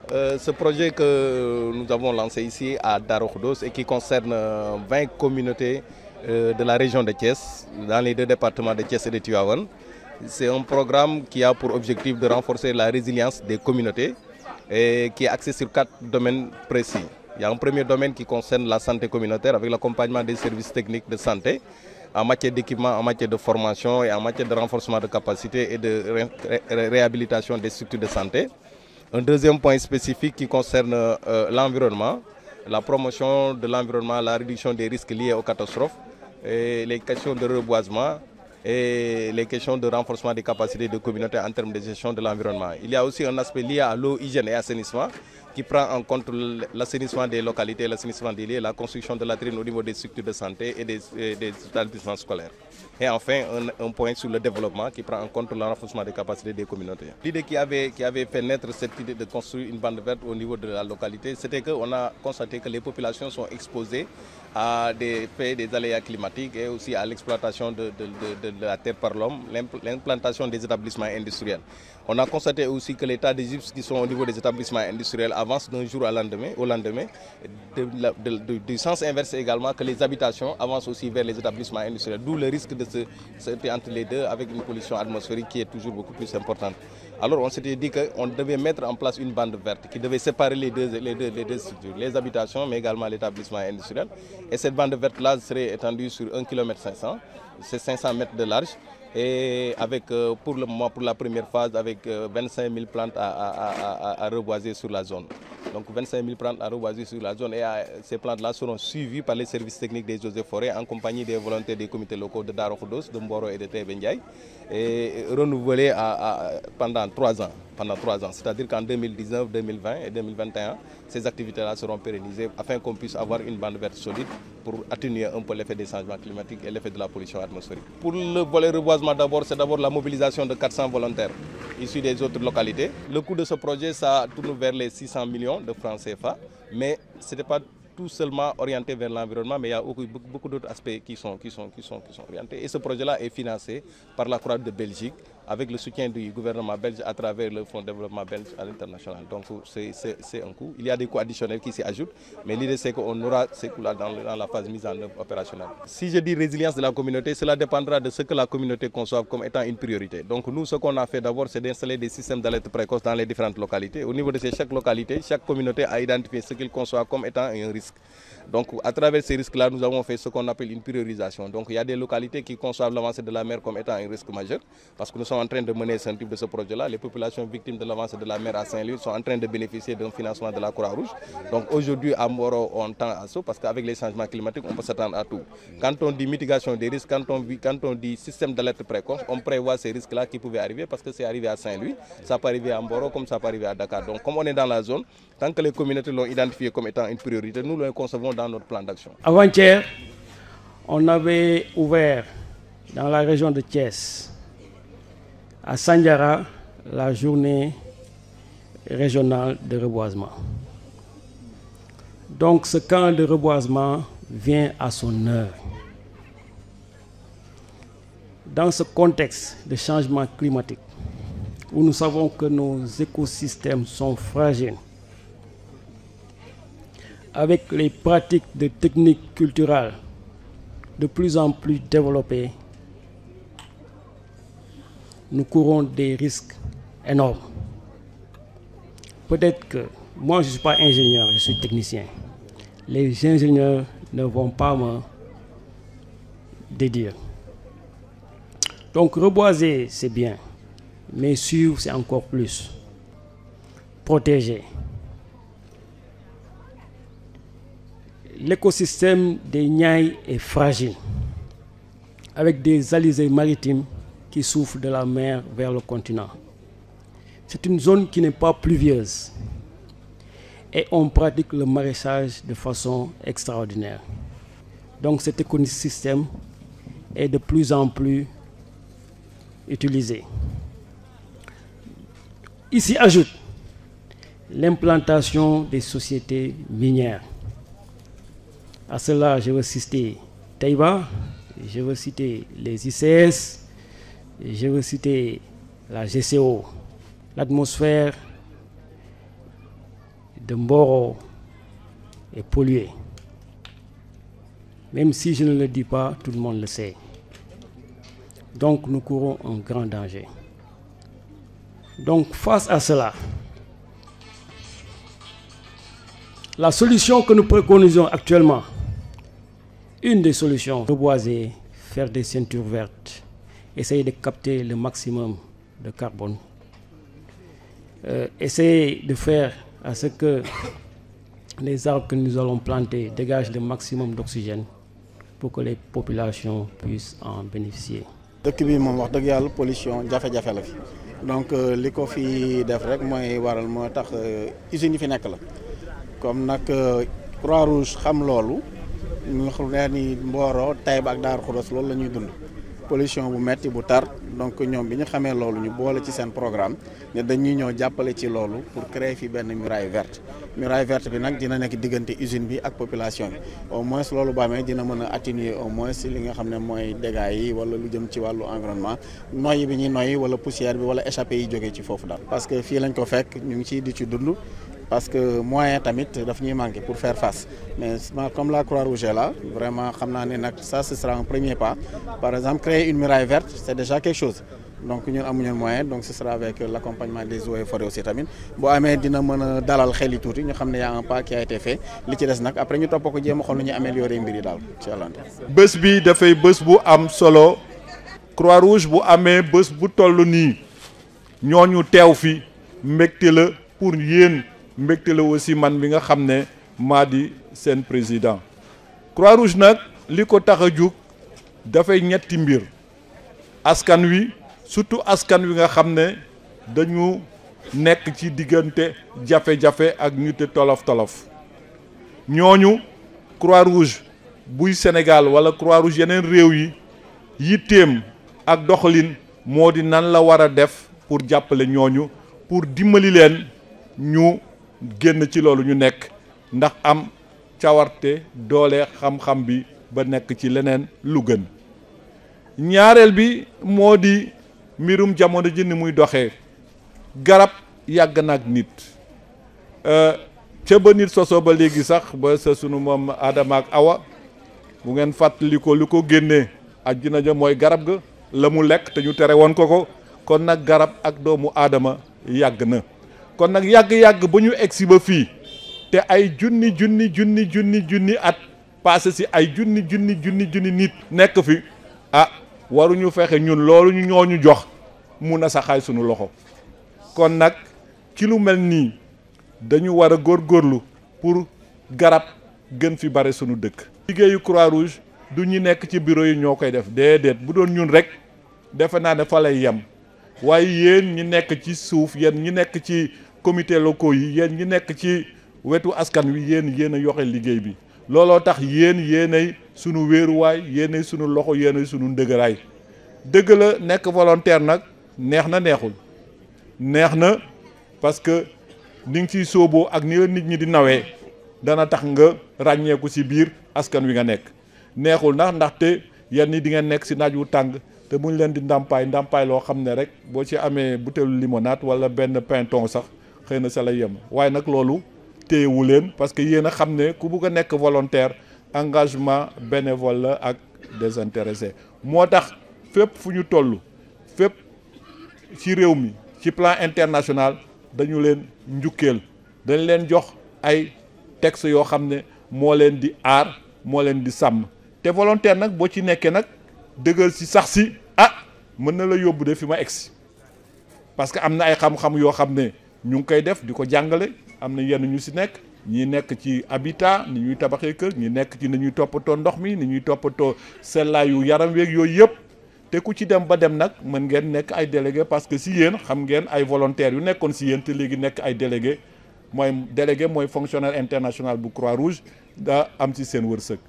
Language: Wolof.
Ce projet que nous avons lancé ici à Darou Khoudoss et qui concerne 20 communautés de la région de Thiès, dans les deux départements de Thiès et de Tivaouane, c'est un programme qui a pour objectif de renforcer la résilience des communautés et qui est axé sur 4 domaines précis. Il y a un premier domaine qui concerne la santé communautaire avec l'accompagnement des services techniques de santé en matière d'équipement, en matière de formation et en matière de renforcement de capacité et de réhabilitation des structures de santé. Un deuxième point spécifique qui concerne l'environnement, la promotion de l'environnement, la réduction des risques liés aux catastrophes, et les questions de reboisement et les questions de renforcement des capacités de communauté en termes de gestion de l'environnement. Il y a aussi un aspect lié à l'eau, hygiène et assainissement qui prend en compte l'assainissement des localités, l'assainissement des lieux, la construction de latrines au niveau des structures de santé et des établissements scolaires. Et enfin, un point sur le développement qui prend en compte le renforcement des capacités des communautés. L'idée qui avait fait naître cette idée de construire une bande verte au niveau de la localité, c'était qu'on a constaté que les populations sont exposées à des faits, des aléas climatiques et aussi à l'exploitation de la terre par l'homme, l'implantation des établissements industriels. On a constaté aussi que l'état des gypses qui sont au niveau des établissements industriels avance d'un jour au lendemain, du sens inverse également que les habitations avancent aussi vers les établissements industriels, d'où le risque de se entre les deux avec une pollution atmosphérique qui est toujours beaucoup plus importante. Alors on s'était dit qu'on devait mettre en place une bande verte qui devait séparer les deux structures, les habitations mais également l'établissement industriel. Et cette bande verte-là serait étendue sur 1,5 km, c'est 500 mètres de large. Et avec, pour le moment, pour la première phase, avec 25 000 plantes à reboiser sur la zone. Donc 25 000 plantes à reboiser sur la zone et ces plantes-là seront suivies par les services techniques des eaux et forêts en compagnie des volontaires des comités locaux de Darou Khoudoss, de Mboro et de Taïba Ndiaye et renouvelées pendant 3 ans. C'est-à-dire qu'en 2019, 2020 et 2021, ces activités-là seront pérennisées afin qu'on puisse avoir une bande verte solide pour atténuer un peu l'effet des changements climatiques et l'effet de la pollution atmosphérique. Pour le volet reboisement c'est d'abord la mobilisation de 400 volontaires issus des autres localités. Le coût de ce projet, ça tourne vers les 600 millions de francs CFA, mais ce n'est pas tout seulement orienté vers l'environnement, mais il y a beaucoup d'autres aspects qui sont orientés. Et ce projet-là est financé par la Croix de Belgique avec le soutien du gouvernement belge à travers le Fonds de développement belge à l'international. Donc c'est un coût. Il y a des coûts additionnels qui s'y ajoutent, mais l'idée c'est qu'on aura ces coûts-là dans la phase mise en œuvre opérationnelle. Si je dis résilience de la communauté, cela dépendra de ce que la communauté conçoive comme étant une priorité. Donc nous, ce qu'on a fait d'abord, c'est d'installer des systèmes d'alerte précoce dans les différentes localités. Au niveau de chaque localité, chaque communauté a identifié ce qu'il conçoit comme étant un risque. Donc à travers ces risques-là, nous avons fait ce qu'on appelle une priorisation. Donc il y a des localités qui conçoivent l'avancée de la mer comme étant un risque majeur, parce que nous sommes en train de mener ce type de ce projet-là. Les populations victimes de l'avancée de la mer à Saint-Louis sont en train de bénéficier d'un financement de la Croix-Rouge. Donc aujourd'hui à Mboro, on tend à ça, parce qu'avec les changements climatiques, on peut s'attendre à tout. Quand on dit mitigation des risques, quand on dit système d'alerte précoce, on prévoit ces risques-là qui pouvaient arriver, parce que c'est arrivé à Saint-Louis, ça peut arriver à Mboro comme ça peut arriver à Dakar. Donc comme on est dans la zone, tant que les communautés l'ont identifié comme étant une priorité, nous le concevons dans notre plan d'action. Avant-hier, on avait ouvert dans la région de Thiès, à Sandiara, la journée régionale de reboisement. Donc ce camp de reboisement vient à son heure. Dans ce contexte de changement climatique, où nous savons que nos écosystèmes sont fragiles, avec les pratiques de techniques culturelles de plus en plus développées, nous courons des risques énormes. Peut-être que moi, je ne suis pas ingénieur, je suis technicien. Les ingénieurs ne vont pas me dédire. Donc reboiser, c'est bien, mais suivre, c'est encore plus. Protéger. L'écosystème des Niayes est fragile, avec des alizés maritimes qui souffrent de la mer vers le continent. C'est une zone qui n'est pas pluvieuse et on pratique le maraîchage de façon extraordinaire. Donc cet écosystème est de plus en plus utilisé. Ici ajoute l'implantation des sociétés minières. À cela, je veux citer Taïba, je veux citer les ICS, je veux citer la GCO. L'atmosphère de Mboro est polluée. Même si je ne le dis pas, tout le monde le sait. Donc nous courons un grand danger. Donc face à cela, la solution que nous préconisons actuellement, une des solutions, reboiser, faire des ceintures vertes, essayer de capter le maximum de carbone, essayer de faire à ce que les arbres que nous allons planter dégagent le maximum d'oxygène pour que les populations puissent en bénéficier. dëkk bi moom wax dëgg yàlla pollution jafe-jafe la fi donc li ko fi def rek mooy waral moo tax usines yi fi nekk la comme nag Croix-Rouge xam loolu ñu xam ne ni Mboro Taïba ak Darou Khoudoss loolu la ñuy dund pollution bu metti bu tar donc ñoom bi ñu xamee loolu ñu boole ci seen programme ne dañuy ñëw jàppale ci loolu pour créer fi benn muraille verte bi nag dina nekk diggante usine bi ak population bi au moins loolu ba amee dina mën a atténuer au moins li nga xam ne mooy dégâts yi wala lu jëm ci wàllu environnement noyyi bi ñuy noyyi wala poussière bi wala échappé yi jógee ci foofu daal. parce que fii lañ ko fekk ñu ngi ciy di ci dund parce que moyen tamit daf ñuy manquer pour faire face mais comme la Croix-Rouge est là vraiment xam naa ne nag ça ce sera un premier pas par exemple créer une muraille verte c'est déjà quelque chose donc ñun amuñu moyen donc ce sera avec l'accompagnement des eaux et forêts aussi tamit boo amee dina mën a dalal xel yi tuuti ñu xam ne y a un pas qui a été fait li ci des nag après ñu topp ko jéem a xool nu ñuy améliorer mbir yi daal ci àllante. bés bi dafay bés bu am solo Croix-Rouge bu amee bés bu toll nii ñooñu teew fi mbégte la pour yéen. mbégte la aussi man bi nga xam ne maa di seen président Croix-Rouge nag li ko tax a jug dafay ñetti mbir askan wi surtout askan wi nga xam ne dañu nekk ci diggante jafe-jafe ak ñu te tolof-tolof ñooñu Croix-Rouge buy Sénégal wala Croix-Rouge yeneen réew yi yitteem ak doxalin moo di nan la war a def pour jàppale ñooñu pour dimbali leen ñu génn ci loolu ñu nekk ndax am cawarte doole xam-xam bi ba nekk ci leneen lu gën ñaareel bi moo di mbirum jamono ji ni muy doxee garab yàgg na ak nit ca ba nit soso ba léegi sax ba sa sunu moom Adama ak Awa bu ngeen fàttali ko lu ko génnee àjjana ja mooy garab ga la mu lekk te ñu tere woon ko kon nag garab ak doomu aadama yàgg na kon nag yàgg-yàgg ba ñu egsi ba fii te ay junni at passé si ay junni nit nekk fi waruñu fexe ñun loolu ñu ñooñu jox mun a saxaay sunu loxo kon nag ci lu mel nii dañu war a góorgóorlu pour garab gën fi bare sunu dëkk. liggéeyu Croix-Rouge du ñu nekk ci bureau yi ñoo koy def déedéet bu doon ñun rek defe naa ne fa lay yem waaye yéen ñi nekk ci suuf yéen ñi nekk ci comité locaux yi yéen ñi nekk ci wetu askan wi yéen a yoxe liggéey bi looloo tax yéenay sunu wéeruwaay yéenay sunu loxo yéenay sunu ndëgëraay dëgg la nekk volontaire nag neex na neexul neex na parce que ni nga ciy sóoboo ak ni la nit ñi di nawee dana tax nga ràññeeku ci biir askan wi nga nekk neexul ndaxte yenn ni di ngeen nekk ci naaj wu tàng te buñ leen di ndàmpaay loo xam ne rek boo ci amee butéelu limonade wala benn pinton sax xëy na sa la yem waaye nag loolu téyewu leen parce que yéen a xam ne ku bugg a nekk volontaire engagement bénévole la ak désintéressé moo tax fépp fu ñu toll fépp ci réew mi ci plan international dañu leen njukkeel dañ leen jox ay texte yoo xam ne moo leen di aar moo leen di sàmm te volontaire nag boo ci nekkee nag dëggal si sax si mën na la yóbbu de fi ma egsi parce que am na ay xam-xam yoo xam ne ñu ngi koy def di ko jàngale am na yenn ñu si nekk ñi nekk ci habitat ni ñuy tabaxee kër ñi nekk ci ni ñuy toppatoo ndox mi ni ñuy toppatoo sellaayu yaram weeg yooyu yëpp te ku ci dem ba dem nag mën ngeen nekk ay délégué parce que si yéen xam ngeen ay volontaires yu nekkoon si yéen te léegi nekk ay délégué mooy fonctionnaire international bu Croix-Rouge daa am ci seen wërsëg